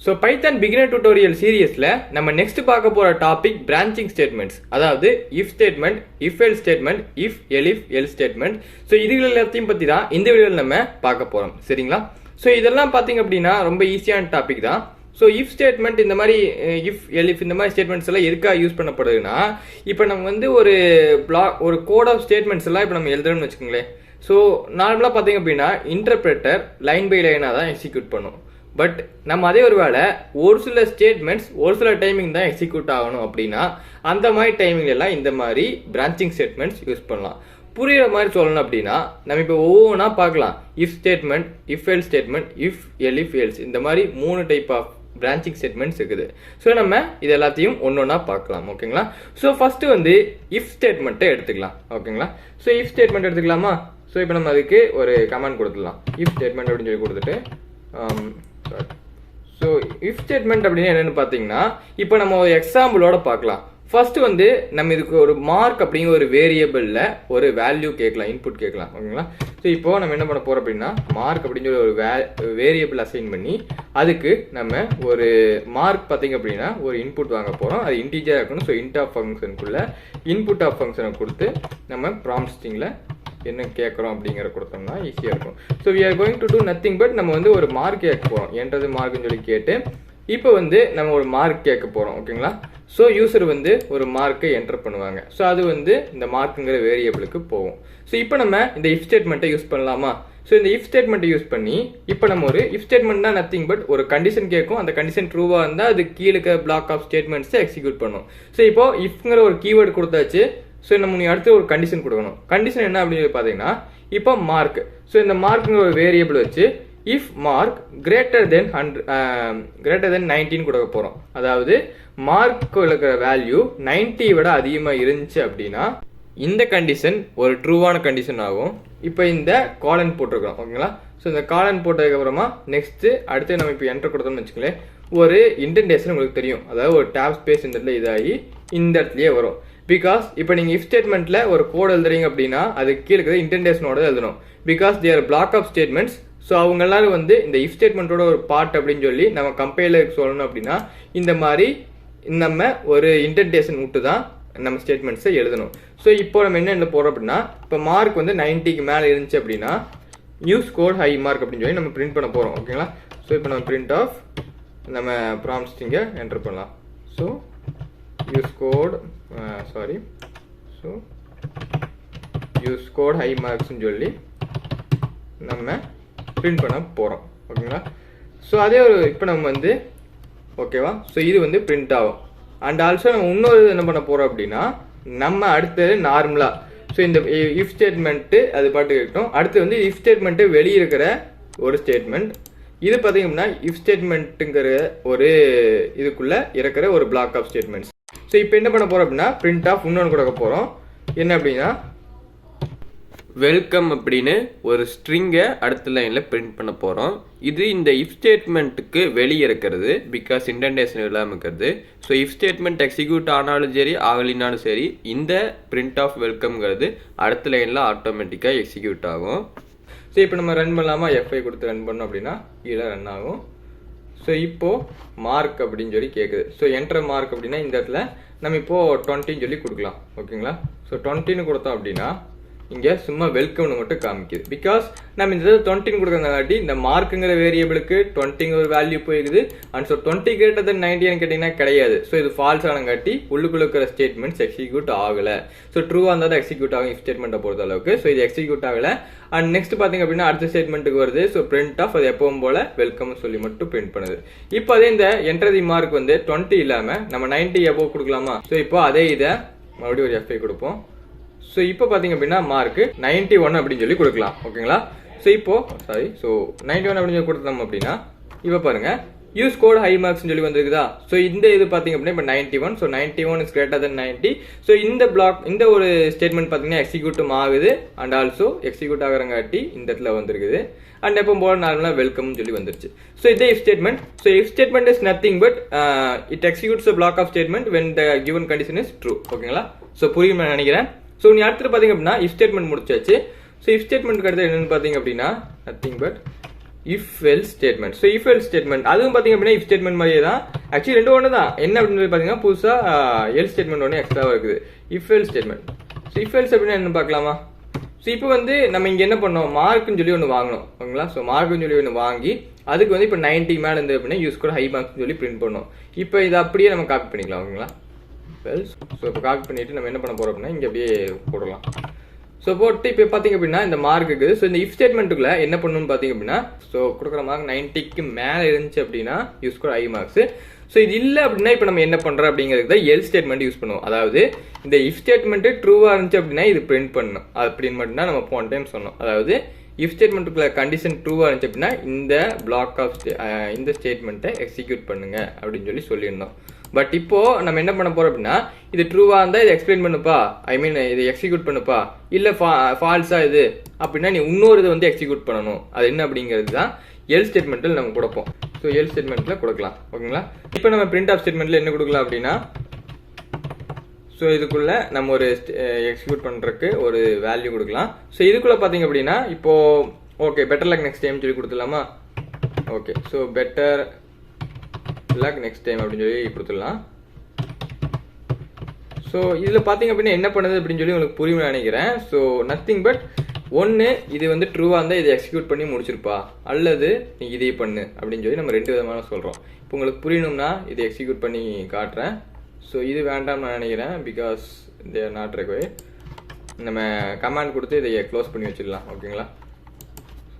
So Python beginner tutorial சீரியஸில் நம்ம next பார்க்க போகிற டாபிக் பிரான்ச்சிங் ஸ்டேட்மெண்ட்ஸ், அதாவது if statement, if L statement, if elif L statement. So இதுகள் எல்லாத்தையும் பற்றி தான் இந்த வீடியோவில் நம்ம பார்க்க போகிறோம், சரிங்களா? ஸோ இதெல்லாம் பார்த்தீங்க அப்படின்னா ரொம்ப ஈஸியான டாபிக் தான். ஸோ இஃப் ஸ்டேட்மெண்ட் இந்த மாதிரி இஃப் எலிஃப் இந்த மாதிரி ஸ்டேட்மெண்ட்ஸ் எல்லாம் எதுக்காக யூஸ் பண்ணப்படுதுன்னா, இப்போ நம்ம வந்து ஒரு கோட் ஆஃப் ஸ்டேட்மெண்ட்ஸ் எல்லாம் இப்போ நம்ம எழுதுறோம்னு வச்சுக்கோங்களேன். ஸோ நார்மலாக பார்த்தீங்க அப்படின்னா இன்டர்பிரேட்டர் லைன் பை லைனாக தான் எக்ஸிக்யூட் பண்ணும். பட் நம்ம அதே ஒரு வேளை ஒரு சில ஸ்டேட்மெண்ட்ஸ் ஒரு சில டைமிங் தான் எக்ஸிக்யூட் ஆகணும் அப்படின்னா அந்த மாதிரி டைமிங் எல்லாம் இந்த மாதிரி பிரான்ச்சிங் ஸ்டேட்மெண்ட்ஸ் யூஸ் பண்ணலாம். புரியுற மாதிரி சொல்லணும் அப்படின்னா நம்ம இப்போ ஒவ்வொன்றா பார்க்கலாம். If statement, if L statement, if elif else, இந்த மாதிரி 3 டைப் ஆஃப் பிரான்ச்சிங் ஸ்டேட்மெண்ட்ஸ் இருக்குது. ஸோ நம்ம இது எல்லாத்தையும் ஒன்றா பார்க்கலாம், ஓகேங்களா? ஸோ ஃபஸ்ட்டு வந்து இஃப் ஸ்டேட்மெண்ட்டை எடுத்துக்கலாம், ஓகேங்களா? ஸோ இஃப் ஸ்டேட்மெண்ட் எடுத்துக்கலாமா? ஸோ இப்போ நம்ம அதுக்கு ஒரு கமெண்ட் கொடுத்துடலாம், இஃப் ஸ்டேட்மெண்ட் அப்படின்னு சொல்லி கொடுத்துட்டு ஸோ இஃப் ஸ்டேட்மெண்ட் அப்படின்னு என்னென்னு பார்த்தீங்கன்னா இப்போ நம்ம ஒரு எக்ஸாம்பிளோட பார்க்கலாம். ஃபர்ஸ்ட் வந்து நம்ம இதுக்கு ஒரு மார்க் அப்படிங்கிற ஒரு வேரியபிளில் ஒரு வேல்யூ கேட்கலாம், இன்புட் கேட்கலாம், ஓகேங்களா? ஸோ இப்போ நம்ம என்ன பண்ண போகிறோம் அப்படின்னா மார்க் அப்படின்னு சொல்லி ஒரு வேரியபிள் அசைன் பண்ணி அதுக்கு நம்ம ஒரு மார்க் பார்த்தீங்க அப்படின்னா ஒரு இன்புட் வாங்க போகிறோம். அது இன்டீஜராக இருக்கணும். ஸோ இன்ட் ஆஃப் ஃபங்க்ஷனுக்குள்ள இன்புட் ஆஃப் ஃபங்க்ஷனை கொடுத்து நம்ம ப்ராம்ப்ட் ஸ்ட்ரிங்கில் என்ன கேட்குறோம் அப்படிங்கிற கொடுத்தோம்னா ஈஸியாக இருக்கும். So we are going to do nothing but நம்ம வந்து ஒரு மார்க் கேட்க போகிறோம். என்றது மார்க்னு சொல்லி கேட்டு இப்போ வந்து நம்ம ஒரு மார்க் கேட்க போகிறோம், ஓகேங்களா? ஸோ யூசர் வந்து ஒரு மார்க்கை என்டர் பண்ணுவாங்க. ஸோ அது வந்து இந்த மார்க்குங்கிற வேரியபிளுக்கு போகும். ஸோ இப்போ நம்ம இந்த இஃப் ஸ்டேட்மெண்ட்டை யூஸ் பண்ணலாமா? ஸோ இந்த இஃப் ஸ்டேட்மெண்ட்டை யூஸ் பண்ணி இப்போ நம்ம ஒரு இஃப் ஸ்டேட்மெண்ட்னா நத்திங் பட் ஒரு கண்டிஷன் கேட்கும். அந்த கண்டிஷன் ட்ரூவாக இருந்தால் அது கீழே பிளாக் ஆஃப் ஸ்டேட்மெண்ட்ஸை எக்ஸிக்யூட் பண்ணும். ஸோ இப்போ இஃப்ங்கிற ஒரு கீவேர்டு கொடுத்தாச்சு. ஸோ நம்ம நீ அடுத்து ஒரு கண்டிஷன் கொடுக்கணும். கண்டிஷன் என்ன அப்படின்னு பார்த்தீங்கன்னா இப்போ மார்க். ஸோ இந்த மார்க்குங்கிற ஒரு வேரியபிள் வச்சு இஃப் மார்க் கிரேட்டர் தென் 19 கொடுக்க போகிறோம். அதாவது மார்க் இருக்கிற வேல்யூ 90 விட அதிகமாக இருந்துச்சு அப்படின்னா இந்த கண்டிஷன் ஒரு ட்ரூவான கண்டிஷன் ஆகும். இப்போ இந்த காலன் போட்டிருக்கோம், ஓகேங்களா? ஸோ இந்த காலன் போட்டதுக்கப்புறமா நெக்ஸ்ட்டு அடுத்து நம்ம இப்போ என்டர் கொடுத்தோம்னு வச்சுக்கலேன், ஒரு இன்டென்டேஷன் உங்களுக்கு தெரியும். அதாவது ஒரு டேப் ஸ்பேஸ் இந்த இடத்துல இதாகி இந்த இடத்துலயே வரும். பிகாஸ் இப்போ நீங்கள் இஃப் ஸ்டேட்மெண்ட்டில் ஒரு கோட் எழுதுறீங்க அப்படின்னா அது கீழே இருக்கிறது இன்டென்டேஷனோட எழுதணும். Because there block of statements. So அவங்க எல்லாரும் வந்து இந்த இஃப் ஸ்டேட்மெண்ட்டோட ஒரு பார்ட் அப்படின்னு சொல்லி நம்ம கம்பைலருக்கு சொல்லணும் அப்படின்னா இந்த மாதிரி நம்ம ஒரு இன்டென்டேஷன் விட்டு தான் நம்ம ஸ்டேட்மெண்ட்ஸை எழுதணும். ஸோ இப்போ நம்ம என்ன போடுறோம் அப்படின்னா இப்போ மார்க் வந்து 90க்கு மேலே இருந்துச்சு அப்படின்னா யூஸ் கோட் ஹை மார்க் அப்படின்னு சொல்லி நம்ம பிரிண்ட் பண்ண போகிறோம், ஓகேங்களா? ஸோ இப்போ நம்ம பிரிண்ட் ஆஃப் நம்ம ப்ராம்ப்ட் ஸ்ட்ரிங்கை என்டர் பண்ணலாம். So use quote use quote high மார்க்ஸ்ன்னு சொல்லி நம்ம பிரிண்ட் பண்ண போகிறோம், ஓகேங்களா? ஸோ அதே ஒரு இப்போ நம்ம வந்து ஓகேவா? ஸோ இது வந்து பிரிண்ட் ஆகும். அண்ட் ஆல்சோ நம்ம இன்னொரு என்ன பண்ண போகிறோம் அப்படின்னா நம்ம அடுத்தது நார்மலாக ஸோ இந்த இஃப் ஸ்டேட்மெண்ட்டு அது பாட்டு இருக்கட்டும். அடுத்து வந்து இஃப் ஸ்டேட்மெண்ட்டு வெளியே இருக்கிற ஒரு ஸ்டேட்மெண்ட். இது பார்த்தீங்க அப்படின்னா இஃப் ஸ்டேட்மெண்ட்டுங்கிற ஒரு இதுக்குள்ளே இருக்கிற ஒரு பிளாக் ஆஃப் ஸ்டேட்மெண்ட்ஸ். ஸோ இப்போ என்ன பண்ண போகிறோம் அப்படின்னா பிரிண்ட் ஆஃப் இன்னொன்று கொடுக்க போகிறோம். என்ன அப்படின்னா வெல்கம் அப்படின்னு ஒரு ஸ்ட்ரிங்கை அடுத்த லைனில் பிரிண்ட் பண்ண போகிறோம். இது இந்த இஃப் ஸ்டேட்மெண்ட்டுக்கு வெளியே இருக்கிறது, பிகாஸ் இன்டென்டேஷன் இல்லாமல் இருக்கிறது. ஸோ இஃப் ஸ்டேட்மெண்ட் எக்ஸிக்யூட் ஆனாலும் சரி ஆகலினாலும் சரி இந்த பிரிண்ட் ஆஃப் வெல்கம்ங்கிறது அடுத்த லைனில் ஆட்டோமேட்டிக்காக எக்ஸிக்யூட் ஆகும். ஸோ இப்போ நம்ம ரன் பண்ணலாமா? எஃப்ஐ கொடுத்து ரன் பண்ணோம் அப்படின்னா கீழே ரன் ஆகும். ஸோ இப்போது மார்க் அப்படின்னு சொல்லி கேட்குது. ஸோ என்டர் மார்க் அப்படின்னா இந்த இடத்துல நம்ம இப்போது 20 சொல்லி கொடுக்கலாம், ஓகேங்களா? ஸோ 20 கொடுத்தோம் அப்படின்னா இங்கே சும்மா வெல்கம்னு மட்டும் காமிக்குது. பிகாஸ் நம்ம இந்த 20 கொடுக்கறதாட்டி இந்த மார்க்குங்கிற வேரியபிளுக்கு 20 ஒரு வேல்யூ போயிருக்குது. அண்ட் ஸோ 20 கிரேட்டர் தென் 90 கேட்டிங்கன்னா கிடையாது. ஸோ இது ஃபால்ஸ் ஆனங்காட்டி உள்ளுக்குள்ள இருக்கிற ஸ்டேட்மெண்ட்ஸ் எக்ஸிக்யூட் ஆகலை. ஸோ ட்ரூவாக இருந்தால் தான் எக்ஸிக்யூட் ஆகும் இஃப் ஸ்டேட்மெண்ட்டை பொறுத்த அளவுக்கு. ஸோ இது எக்ஸிக்யூட் ஆகலை. அண்ட் நெக்ஸ்ட் பார்த்தீங்க அப்படின்னா அடுத்த ஸ்டேட்மெண்ட்டுக்கு வருது. ஸோ பிரிண்ட் ஆஃப் அது எப்பவும் போல வெல்கம்னு சொல்லி மட்டும் பிரிண்ட் பண்ணுது. இப்போ அதே இந்த என்டர் தி மார்க் வந்து 20 இல்லாமல் நம்ம 90 எபோவ் கொடுக்கலாமா? ஸோ இப்போ அதே இதை மறுபடியும் ஒரு எஃப்ஐ கொடுப்போம். ஸோ இப்போ பார்த்தீங்க அப்படின்னா மார்க்கு 91 அப்படின்னு சொல்லி கொடுக்கலாம், ஓகேங்களா? ஸோ இப்போ 91 அப்படின்னு சொல்லி கொடுத்தோம் அப்படின்னா இப்போ பாருங்க யூஸ் கோட் ஹை மார்க்ஸ்னு சொல்லி வந்துருக்குதா? ஸோ இந்த இது பார்த்தீங்க அப்படின்னா இப்போ 91. So 91 is greater than 90. So இந்த பிளாக் இந்த ஒரு ஸ்டேட்மெண்ட் பார்த்தீங்கன்னா எக்ஸிக்யூட்டும் ஆகுது. அண்ட் ஆல்சோ எக்ஸிக்யூட் ஆகிறங்காட்டி இந்த இடத்துல வந்துருக்குது. அண்ட் எப்போ போல நார்மலாக வெல்கம்னு சொல்லி வந்துருச்சு. ஸோ இதே if statement. So if statement is nothing but it executes block of statement when the given condition is true, ஓகேங்களா? ஸோ புரியும் நான் நினைக்கிறேன். ஸோ நீ அடுத்து பார்த்தீங்க அப்படின்னா இஃப் ஸ்டேட்மெண்ட் முடிச்சாச்சு. ஸோ இஃப் ஸ்டேட்மெண்ட்டுக்கு அடுத்து என்னென்னு பார்த்தீங்க அப்படின்னா nothing but if else statement. So if else statement அதுவும் பார்த்தீங்க அப்படின்னா இஃப் ஸ்டேட்மெண்ட் மாதிரியே தான். ஆக்சுவலி ரெண்டு ஒன்று தான். என்ன அப்படின்னு பார்த்தீங்கன்னா புதுசாக எல் ஸ்டேட்மெண்ட் ஒன்று எக்ஸ்ட்ராவாக இருக்குது. If else statement. So if else அப்படின்னா என்ன பார்க்கலாமா? ஸோ இப்போ வந்து நம்ம இங்கே என்ன பண்ணோம், மார்க்குன்னு சொல்லி ஒன்று வாங்கணும் ஓகேங்களா. ஸோ மார்க்குன்னு சொல்லி ஒன்று வாங்கி அதுக்கு வந்து இப்போ 90 மேலே இருந்து அப்படின்னா யூஸ் கூட ஹை மார்க்ஸ்னு சொல்லி பிரிண்ட் பண்ணோம். இப்போ இதை அப்படியே நம்ம காப்பி பண்ணிக்கலாம் ஓகேங்களா. எல்ஸ். ஸோ இப்போ காப்பி பண்ணிவிட்டு நம்ம என்ன பண்ண போகிறோம் அப்படின்னா இங்கே அப்படியே போடலாம். ஸோ போட்டு இப்போ பார்த்தீங்க அப்படின்னா இந்த மார்க் இருக்குது. ஸோ இந்த இஃப் ஸ்டேட்மெண்ட்டுக்குள்ள என்ன பண்ணணும்னு பார்த்தீங்க அப்படின்னா, ஸோ கொடுக்குற மார்க் 90க்கு மேலே இருந்துச்சு அப்படின்னா யூஸ் கூட ஹை மார்க்ஸ். ஸோ இது இல்லை அப்படின்னா இப்போ நம்ம என்ன பண்ணுறோம் அப்படிங்கிறது தான் எல் ஸ்டேட்மெண்ட் யூஸ் பண்ணுவோம். அதாவது இந்த இஃப் ஸ்டேட்மெண்ட்டு ட்ரூவாக இருந்துச்சு அப்படின்னா இது பிரிண்ட் பண்ணணும் அப்படின்னு மட்டும்தான் நம்ம போன டைம் சொன்னோம். அதாவது இஃப் ஸ்டேட்மெண்ட்டுக்குள்ள கண்டிஷன் ட்ரூவாக இருந்துச்சு அப்படின்னா இந்த பிளாக் ஆஃப் இந்த ஸ்டேட்மெண்ட்டை எக்ஸிக்யூட் பண்ணுங்க அப்படின்னு சொல்லியிருந்தோம். பட் இப்போ நம்ம என்ன பண்ண போறோம் அப்படின்னா, இது ட்ரூவா இருந்தா இதை எக்ஸ்பிளைன் பண்ணுப்பா, ஐ மீன் இதை எக்ஸிக்யூட் பண்ணுப்பா, இல்ல ஃபால்ஸா இது அப்படின்னா நீ இன்னொரு இதை வந்து எக்ஸிக்யூட் பண்ணணும். அது என்ன அப்படிங்கிறது தான் எல் ஸ்டேட்மெண்ட்டில் நம்ம கொடுப்போம். ஸோ எல் ஸ்டேட்மெண்ட்ல கொடுக்கலாம் ஓகேங்களா. இப்போ நம்ம பிரிண்ட் ஆஃப் ஸ்டேட்மெண்ட்ல என்ன கொடுக்கலாம் அப்படின்னா, ஸோ இதுக்குள்ள நம்ம ஒரு எக்ஸிக்யூட் பண்றதுக்கு ஒரு வேல்யூ கொடுக்கலாம். ஸோ இதுக்குள்ள பாத்தீங்க அப்படின்னா இப்போ okay better luck next time சொல்லி கொடுத்துடலாமா. Okay so better luck next time அப்படின்னு சொல்லி கொடுத்துடலாம். ஸோ இதில் பார்த்தீங்க அப்படின்னா என்ன பண்ணுது அப்படின்னு சொல்லி உங்களுக்கு புரியும் நினைக்கிறேன். ஸோ நத்திங் பட் ஒன்று இது வந்து ட்ரூவாக இருந்தால் இதை எக்ஸிக்யூட் பண்ணி முடிச்சிருப்பா, அல்லது நீ இதே பண்ணு அப்படின்னு சொல்லி நம்ம ரெண்டு விதமான சொல்கிறோம். இப்போ உங்களுக்கு புரியணும்னா இதை எக்ஸிக்யூட் பண்ணி காட்டுறேன். ஸோ இது வேண்டாம்னு நான் நினைக்கிறேன், because they are not required. நம்ம கமாண்ட் கொடுத்து இதை க்ளோஸ் பண்ணி வச்சிடலாம் ஓகேங்களா.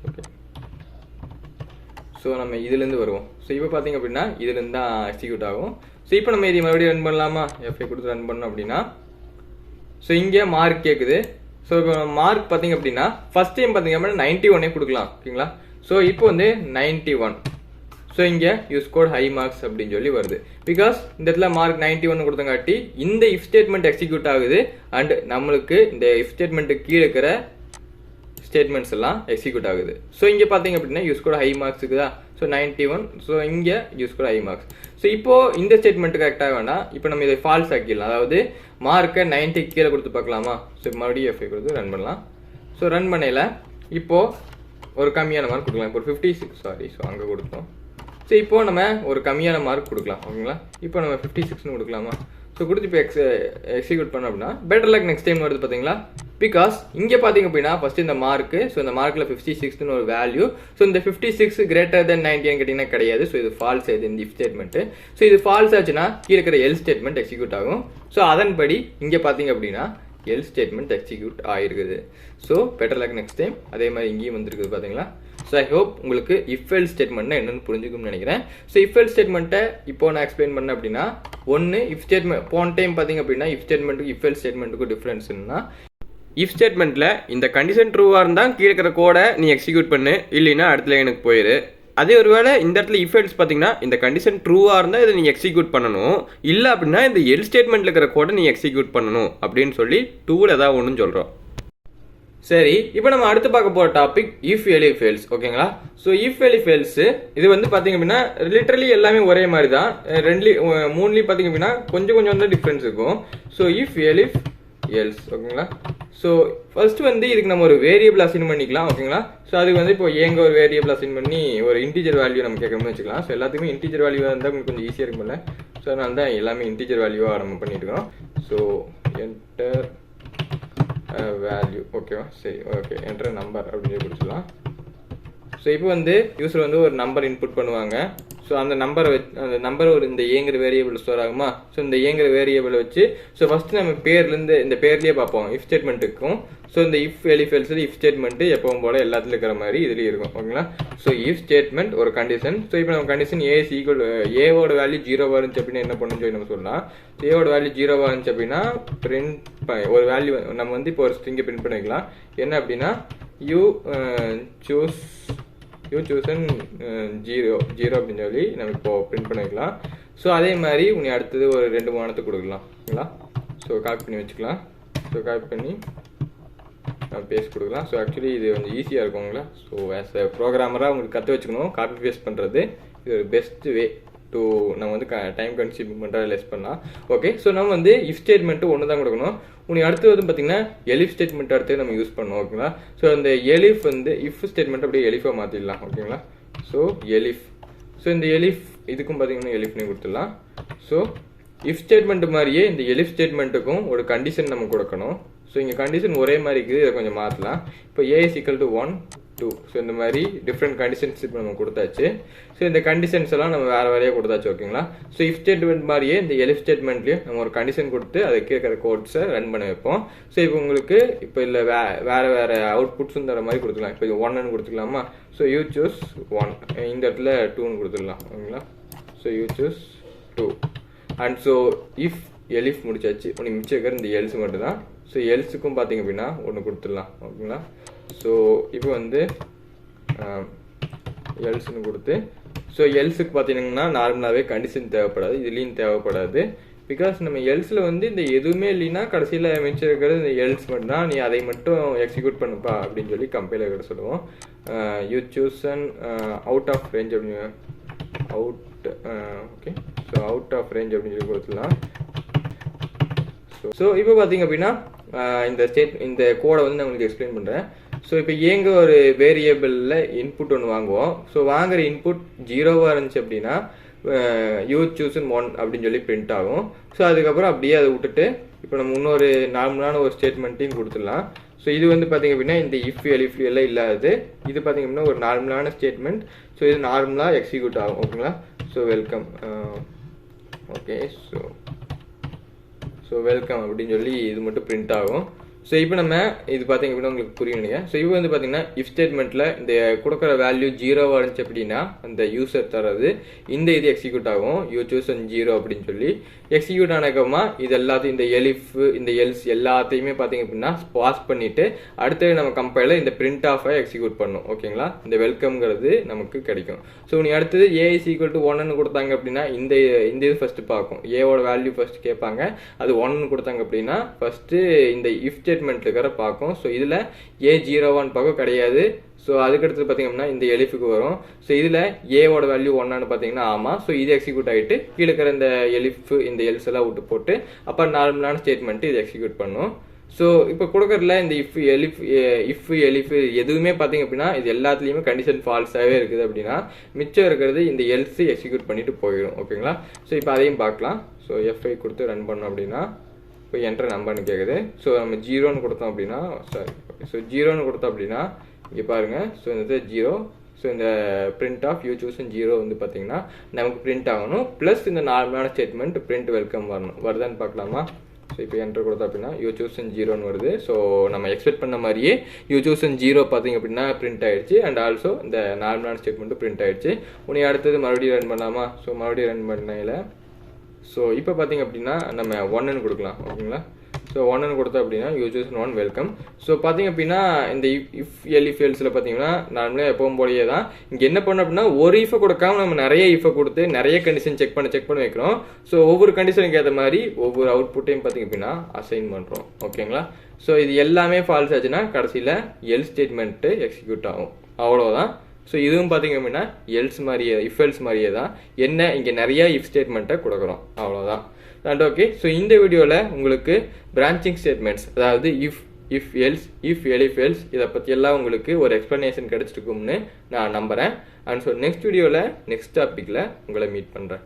ஓகே ஸோ நம்ம இதுலேருந்து வருவோம். ஸோ இப்போ பார்த்தீங்க அப்படின்னா இதுலேருந்து தான் எக்ஸிக்யூட் ஆகும். ஸோ இப்போ நம்ம இதை மறுபடியும் ரன் பண்ணலாமா, எஃப்ஐ கொடுத்து ரன் பண்ணோம் அப்படின்னா, ஸோ இங்கே மார்க் கேட்குது. ஸோ இப்போ மார்க் பார்த்தீங்க அப்படின்னா ஃபர்ஸ்ட் டைம் பார்த்தீங்க அப்படின்னா 91 கொடுக்கலாம் ஓகேங்களா. ஸோ இப்போ வந்து 91. ஸோ இங்கே யூஸ் கோட் ஹை மார்க்ஸ் அப்படின்னு சொல்லி வருது. பிகாஸ் இந்த இடத்துல மார்க் 91 கொடுத்தங்காட்டி இந்த இஃப் ஸ்டேட்மெண்ட் எக்ஸிக்யூட் ஆகுது அண்ட் நம்மளுக்கு இந்த இஃப் ஸ்டேட்மெண்ட்டுக்கு கீழே இருக்கிற ஸ்டேட்மெண்ட்ஸ் எல்லாம் எக்ஸிக்யூட் ஆகுது. ஸோ இங்கே பார்த்தீங்க அப்படின்னா யூஸ் கூட ஹை மார்க்ஸ் இருக்குதா. ஸோ 91. ஸோ இங்கே யூஸ் கூட ஹை மார்க்ஸ். ஸோ இப்போ இந்த ஸ்டேட்மெண்ட்டு கரெக்டாக வேணாம். இப்போ நம்ம இதை ஃபால்ஸ் ஆக்கிடலாம். அதாவது மார்க்கை 90 கீழே கொடுத்து பார்க்கலாமா. ஸோ மறுபடியும் எஃப்ஐ கொடுத்து ரன் பண்ணலாம். ஸோ ரன் பண்ணையில் இப்போ ஒரு கம்மியான மார்க் கொடுக்கலாம். இப்போ 56 சாரி. ஸோ அங்கே கொடுத்தோம். ஸோ இப்போ நம்ம ஒரு கம்மியான மார்க் கொடுக்கலாம் ஓகேங்களா. இப்போ நம்ம 56ன்னு கொடுக்கலாமா. ஸோ கொடுத்து இப்போ எக்ஸிக்யூட் பண்ணோம் அப்படின்னா பெட்டர் லக் நெக்ஸ்ட் டைம் வருது பார்த்தீங்களா. பிகாஸ் இங்கே பார்த்தீங்க அப்படின்னா ஃபர்ஸ்ட் இந்த மார்க்கு, ஸோ இந்த மார்க்கில் 56ன்னு ஒரு வேல்யூ. ஸோ இந்த 56 கிரேட்டர் தென் 90 கேட்டிங்கன்னா கிடையாது. ஸோ இது ஃபால்ஸ் ஆகுது இந்த இஃப் ஸ்டேட்மெண்ட்டு. ஸோ இது ஃபால்ஸ் ஆச்சுன்னா கீழே இருக்கிற எல் ஸ்டேட்மெண்ட் எக்ஸிக்யூட் ஆகும். ஸோ அதன்படி இங்கே பார்த்தீங்க அப்படின்னா எல் ஸ்டேட்மெண்ட் எக்ஸிக்யூட் ஆகிருக்குது. So better luck next time அதே மாதிரி இங்கேயும் வந்துருக்குது பார்த்தீங்களா. ஸோ ஐ ஹோப் உங்களுக்கு இஃப் எல் ஸ்டேட்மெண்ட்னா என்னென்னு புரிஞ்சுக்கும்னு நினைக்கிறேன். ஸோ இஃப் எல் ஸ்டேட்மெண்ட்டை இப்போ நான் எக்ஸ்பிளைன் பண்ணேன் அப்படின்னா, ஒன்று இஃப் ஸ்டேட்மெண்ட் போன டைம் பார்த்தீங்க அப்படின்னா இஃப் ஸ்டேட்மெண்ட்டுக்கு இஃப் எல் ஸ்டேட்மெண்ட்டுக்கும் டிஃப்ரென்ஸ் என்னன்னா, இஃப் ஸ்டேட்மெண்ட்டில் இந்த கண்டிஷன் ட்ரூவாக இருந்தால் கீழே இருக்கிற கோடை நீ எக்ஸிக்யூட் பண்ணு, இல்லைன்னா அடுத்த லைனுக்கு போயிரு. அதே ஒரு வேளை இந்த இடத்துல இஃப் எல்ஸ் பார்த்தீங்கன்னா இந்த கண்டிஷன் ட்ரூவாக இருந்தால் இதை நீ எக்ஸிக்யூட் பண்ணணும், இல்லை அப்படின்னா இந்த எல் ஸ்டேட்மெண்ட்டில் இருக்கிற கோடை நீ எக்ஸிக்யூட் பண்ணணும் அப்படின்னு சொல்லி டூல் ஏதாவது ஒன்றுன்னு சொல்கிறோம். சரி, இப்போ நம்ம அடுத்து பார்க்க போகிற டாபிக் இஃப் எலிஃப் எல்ஸ் ஓகேங்களா. ஸோ இஃப் எலிஃப் எல்ஸ் இது வந்து பார்த்தீங்க அப்படின்னா லிட்டரலி எல்லாமே ஒரே மாதிரி தான். மூணுலேயும் பார்த்தீங்க அப்படின்னா கொஞ்சம் தான் டிஃப்ரென்ஸ் இருக்கும். ஸோ இஃப் எலிஃப் எல்ஸ் ஓகேங்களா. ஸோ ஃபர்ஸ்ட் வந்து இதுக்கு நம்ம ஒரு வேரியபிள் அசைன் பண்ணிக்கலாம் ஓகேங்களா. ஸோ அதுக்கு வந்து இப்போ எங்க ஒரு வேரியபிள் அசைன் பண்ணி ஒரு இன்டீஜர் வேல்யூ நம்ம கேட்கணும்னு வச்சுக்கலாம். ஸோ எல்லாத்துக்குமே இன்டீஜர் வேல்யூவாக இருந்தால் கொஞ்சம் ஈஸியாக இருக்கும்ல. ஸோ அதனால தான் எல்லாமே இன்டீஜர் வேல்யூவாக நம்ம பண்ணிட்டு இருக்கோம். ஸோ என்டர் வேல்யூ ஓகேவா. சரி ஓகே என்டர் நம்பர் அப்படின்னு சொல்லி கொடுத்துக்கலாம். ஸோ இப்போ வந்து யூஸர் வந்து ஒரு நம்பர் இன்புட் பண்ணுவாங்க. ஸோ அந்த நம்பர் ஒரு இந்த ஏங்கிற வேரியபிள் ஸ்டோர் ஆகுமா. ஸோ இந்த ஏங்கிற வேரியபிள் வச்சு ஸோ ஃபர்ஸ்ட் நம்ம பேர்லேருந்து இந்த பேர்லேயே பார்ப்போம் இஃப் ஸ்டேட்மெண்ட்டுக்கும். ஸோ இந்த if elif else if statement எப்பவும் போல எல்லாத்துலையும் இருக்கிற மாதிரி இதுலேயும் இருக்கும் ஓகேங்களா. ஸோ இஃப் ஸ்டேட்மெண்ட் ஒரு கண்டிஷன். ஸோ இப்போ நம்ம கண்டிஷன் ஏ இஸ் ஈக்குவல் ஏவோட வேல்யூ 0 இருந்துச்சு அப்படின்னா என்ன பண்ணணும்னு சொல்லி நம்ம சொல்லலாம். ஏவோட வேல்யூ 0 இருந்துச்சு அப்படின்னா பிரிண்ட் ஒரு வேல்யூ நம்ம வந்து இப்போ ஒரு ஸ்ட்ரிங்கை பிரிண்ட் பண்ணி வைக்கலாம். என்ன அப்படின்னா யூ சூஸ் 0 அப்படின்னு சொல்லி நம்ம இப்போ பிரிண்ட் பண்ணி வைக்கலாம். ஸோ அதே மாதிரி உனி அடுத்தது ஒரு 2-3 கொடுக்கலாம் ஓகேங்களா. ஸோ காப்பி பண்ணி வச்சுக்கலாம். ஸோ காப்பி பண்ணி பேஸ்ட் கொடுக்கலாம். ஸோ ஆக்சுவலி இது கொஞ்சம் ஈஸியாக இருக்குங்களா. ஸோ ஆஸ் அ ப்ரோக்ராமராக உங்களுக்கு கற்று வச்சுக்கணும் காப்பி பேஸ்ட் பண்ணுறது. இது ஒரு பெஸ்ட் வே டு நம்ம வந்து டைம் கன்சியூம் பண்ணுற லெஸ் பண்ணலாம். ஓகே, ஸோ நம்ம வந்து இஃப் ஸ்டேட்மெண்ட்டு ஒன்று தான் கொடுக்கணும். உனக்கு அடுத்து வந்து பார்த்தீங்கன்னா எலிஃப் ஸ்டேட்மெண்ட் அடுத்து நம்ம யூஸ் பண்ணணும். ஓகேங்களா, ஸோ அந்த எலிஃப் வந்து இஃப் ஸ்டேட்மெண்ட் அப்படியே எலிஃபாக மாற்றிடலாம். ஓகேங்களா, ஸோ எலிஃப், ஸோ இந்த எலிஃப் இதுக்கும் பார்த்தீங்கன்னா எலிஃப்னே கொடுத்துடலாம். ஸோ இஃப் ஸ்டேட்மெண்ட் மாதிரியே இந்த எலிஃப் ஸ்டேட்மெண்ட்டுக்கும் ஒரு கண்டிஷன் நம்ம கொடுக்கணும். ஸோ இங்கே கண்டிஷன் ஒரே மாதிரி இருக்குது, இதை கொஞ்சம் மாற்றலாம். இப்போ ஏ இஸ் ஈக்குவல் டு 1 2, ஸோ இந்த மாதிரி டிஃப்ரெண்ட் கண்டிஷன்ஸ் இப்போ நம்ம கொடுத்தாச்சு. ஸோ இந்த கண்டிஷன்ஸ் எல்லாம் நம்ம வேறு வேறையாக கொடுத்தாச்சு. ஓகேங்களா, ஸோ இஃப் ஸ்டேட்மெண்ட் மாதிரியே இந்த எலிஃப் ஸ்டேட்மெண்ட்லேயும் நம்ம ஒரு கண்டிஷன் கொடுத்து அதை கேட்குற கோட்ஸை ரன் பண்ண வைப்போம். ஸோ இப்போ உங்களுக்கு இப்போ இல்லை வேறு அவுட்புட்ஸும் தர மாதிரி கொடுத்துக்கலாம். இப்போ இது 1ன்னு கொடுத்துக்கலாமா? ஸோ யூ சூஸ் 1, இந்த இடத்துல 2ன்னு கொடுத்துடலாம். ஓகேங்களா, so you choose 2 and so if elif முடிச்சாச்சு. உனக்கு மிச்சம் இருக்கிற இந்த எல்ஸ் மட்டும் தான். ஸோ எல்ஸுக்கும் பார்த்தீங்க அப்படின்னா ஒன்று கொடுத்துடலாம். ஓகேங்களா, ஸோ இப்போ வந்து எல்ஸ்ன்னு கொடுத்து, ஸோ எல்ஸுக்கு பார்த்தீங்கன்னா நார்மலாகவே கண்டிஷன் தேவைப்படாது, இதுலேயும் தேவைப்படாது. பிகாஸ் நம்ம எல்ஸில் வந்து இந்த எதுவுமே இல்லைன்னா கடைசியில் மிச்சம் இருக்கிறது இந்த எல்ஸ் மட்டும் தான், நீ அதை மட்டும் எக்ஸிக்யூட் பண்ணுப்பா அப்படின்னு சொல்லி கம்பைலர் கிட்ட சொல்லுவோம். You choose and out of range அப்படின்னு okay, so out of range அப்படின்னு சொல்லி கொடுத்துடலாம். ஸோ இப்போ பார்த்தீங்க அப்படின்னா இந்த கோடை வந்து நான் உங்களுக்கு எக்ஸ்பிளைன் பண்ணுறேன். ஸோ இப்போ ஏங்க ஒரு வேரியபிளில் இன்புட் ஒன்று வாங்குவோம். ஸோ வாங்குற இன்புட் 0வாக இருந்துச்சு அப்படின்னா யூ சூஸ் 1 அப்படின்னு சொல்லி பிரிண்ட் ஆகும். ஸோ அதுக்கப்புறம் அப்படியே அதை விட்டுட்டு இப்போ நம்ம இன்னொரு நார்மலான ஒரு ஸ்டேட்மெண்ட்டையும் கொடுத்துடலாம். ஸோ இது வந்து பார்த்தீங்க அப்படின்னா இந்த இஃப் எலிஃப் எல்லாம் இல்லாது, இது பார்த்தீங்க அப்படின்னா ஒரு நார்மலான ஸ்டேட்மெண்ட். ஸோ இது நார்மலாக எக்ஸிக்யூட் ஆகும். ஓகேங்களா, so welcome, okay, so welcome அப்படின்னு சொல்லி இது மட்டும் பிரிண்ட் ஆகும். ஸோ இப்போ நம்ம இது பார்த்தீங்க அப்படின்னா உங்களுக்கு புரியணுங்க. ஸோ இப்போ வந்து பார்த்தீங்கன்னா இஃப் ஸ்டேட்மெண்ட்டில் இந்த கொடுக்குற வேல்யூ 0வாக இருந்துச்சு அப்படின்னா அந்த யூசர் தரது இந்த இது எக்ஸிக்யூட் ஆகும். யூ சூஸ் 0 அப்படின்னு சொல்லி எக்ஸிக்யூட் ஆனதுக்கப்புறமா இது எல்லாத்தையும் இந்த எலிஃப் இந்த எல்ஸ் எல்லாத்தையுமே பார்த்தீங்க அப்படின்னா பாஸ் பண்ணிட்டு அடுத்து நம்ம கம்பைலர் இந்த பிரிண்ட் ஆஃபை எக்ஸிக்யூட் பண்ணும். ஓகேங்களா, இந்த வெல்கம்ங்கிறது நமக்கு கிடைக்கும். ஸோ நீ அடுத்தது ஏ இஸ் ஈக்குவல் டு 1ன்னு கொடுத்தாங்க அப்படின்னா இந்த இது ஃபர்ஸ்ட் பார்க்கும், ஏவோட வேல்யூ ஃபர்ஸ்ட் கேட்பாங்க. அது 1ன்னு கொடுத்தாங்க அப்படின்னா ஃபர்ஸ்ட் இந்த இஃப் ஸ்டேட்மெண்ட் இருக்கிற பார்க்கும். ஸோ இதில் ஏ 0வான்னு பார்க்க கிடையாது. ஸோ அதுக்கடுத்து பார்த்தீங்கன்னா இந்த எலிஃபுக்கு வரும். ஸோ இதில் ஏவோட வேல்யூ 1ன்னு பார்த்தீங்கன்னா ஆமாம். ஸோ இது எக்ஸிக்யூட் ஆகிட்டு கீழே இருக்கிற இந்த எலிஃப் இந்த எல்ஸ் எல்லாம் விட்டு போட்டு அப்போ நார்மலான ஸ்டேட்மெண்ட்டு இது எக்ஸிக்யூட் பண்ணும். ஸோ இப்போ கொடுக்கறதுல இந்த இஃப் எலிஃப் எதுவுமே பார்த்தீங்க அப்படின்னா இது எல்லாத்துலேயுமே கண்டிஷன் ஃபால்ஸாகவே இருக்குது அப்படின்னா மிச்சம் இருக்கிறது இந்த எல்ஸ் எக்ஸிக்யூட் பண்ணிட்டு போயிடும். ஓகேங்களா, ஸோ இப்போ அதையும் பார்க்கலாம். ஸோ எஃப்ஐ கொடுத்து ரன் பண்ணோம் அப்படின்னா இப்போ என்டர் நம்பர்னு கேட்குது. ஸோ நம்ம 0ன்னு கொடுத்தோம் அப்படின்னா சாரி ஓகே, ஸோ 0ன்னு கொடுத்தோம் அப்படின்னா இங்கே பாருங்கள். ஸோ இந்த 0, ஸோ இந்த பிரிண்ட் ஆஃப் யூ சூஸ் 0 வந்து பார்த்தீங்கன்னா நமக்கு பிரிண்ட் ஆகணும். ப்ளஸ் இந்த நார்மலான ஸ்டேட்மெண்ட் பிரிண்ட் வெல்கம் வரணும். வருதான்னு பார்க்கலாமா? ஸோ இப்போ என்டர் கொடுத்தோம் அப்படின்னா யூ சூஸ் 0ன்னு வருது. ஸோ நம்ம எக்ஸ்பெக்ட் பண்ண மாதிரியே யூ சூஸ் 0 பார்த்தீங்க அப்படின்னா பிரிண்ட் ஆயிடுச்சு. அண்ட் ஆல்சோ இந்த நார்மலான ஸ்டேட்மெண்ட்டும் பிரிண்ட் ஆயிடுச்சு. உடனே அடுத்தது மறுபடியும் ரன் பண்ணலாமா? ஸோ மறுபடியும் ரன் பண்ணையில் ஸோ இப்போ பார்த்தீங்க அப்படின்னா நம்ம 1ன்னு கொடுக்கலாம். ஓகேங்களா, ஸோ 1ன்னு கொடுத்தோம் அப்படின்னா யூ சூஸ் 1 வெல்கம். ஸோ பார்த்தீங்க அப்படின்னா இந்த இஃப் எலிஃப் எல்ஸில் பார்த்தீங்கன்னா நார்மலாக எப்பவும் போலயே தான். இங்கே என்ன பண்ணோம் அப்படின்னா ஒரு இஃபை கொடுக்காம நம்ம நிறைய இஃபை கொடுத்து நிறைய கண்டிஷன் செக் பண்ணி வைக்கிறோம். ஸோ ஒவ்வொரு கண்டிஷனுக்கு ஏற்ற மாதிரி ஒவ்வொரு அவுட்புட்டையும் பார்த்தீங்க அப்படின்னா அசைன் பண்ணுறோம். ஓகேங்களா, ஸோ இது எல்லாமே ஃபால்ஸ் ஆச்சுன்னா கடைசியில் எல் ஸ்டேட்மெண்ட்டு எக்ஸிக்யூட் ஆகும். அவ்வளோதான். ஸோ இதுவும் பார்த்தீங்க அப்படின்னா எல்ஸ் மாதிரியே இஃப் எல்ஸ் மாதிரியே தான். என்ன இங்கே நிறைய இஃப் ஸ்டேட்மெண்ட்டை கொடுக்குறோம், அவ்வளோதான். அண்ட் ஓகே, ஸோ இந்த வீடியோவில் உங்களுக்கு பிரான்ச்சிங் ஸ்டேட்மெண்ட்ஸ், அதாவது இஃப் எல்ஸ் எலிஃப் எல்ஸ் இதை பற்றி எல்லாம் உங்களுக்கு ஒரு எக்ஸ்ப்ளனேஷன் கிடைச்சிருக்கும்னு நான் நம்புகிறேன். அண்ட் ஸோ நெக்ஸ்ட் வீடியோவில் நெக்ஸ்ட் டாப்பிக்கில் உங்களை மீட் பண்ணுறேன்.